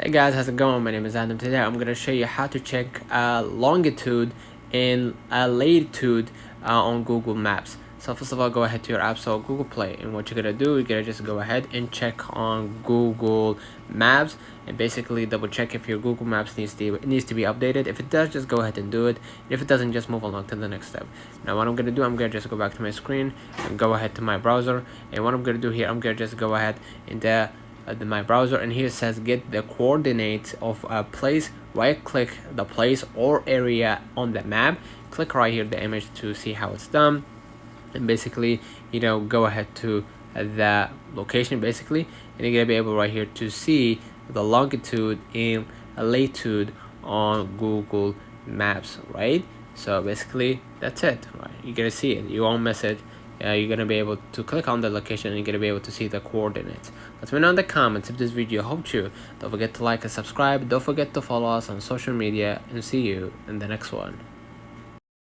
Hey guys, how's it going? My name is Adam. Today I'm gonna show you how to check longitude and latitude on Google Maps. So first of all, go ahead to your app store, Google Play, and what you're gonna do, you're gonna just go ahead and check on Google Maps, and basically double check if your Google Maps needs to be updated. If it does, just go ahead and do it. If it doesn't, just move along to the next step. Now what I'm gonna do, I'm gonna just go back to my screen and go ahead to my browser, and what I'm gonna do here, I'm gonna just go ahead and my browser, and here it says get the coordinates of a place. Right click the place or area on the map, click right here the image to see how it's done, and basically go ahead to the location basically, and you're gonna be able right here to see the longitude and latitude on Google Maps, right? So basically that's it, right? You're gonna see it, you won't miss it. You're gonna be able to click on the location and you're gonna be able to see the coordinates. Let me know in the comments if this video helped you. Don't forget to like and subscribe. Don't forget to follow us on social media, and see you in the next one.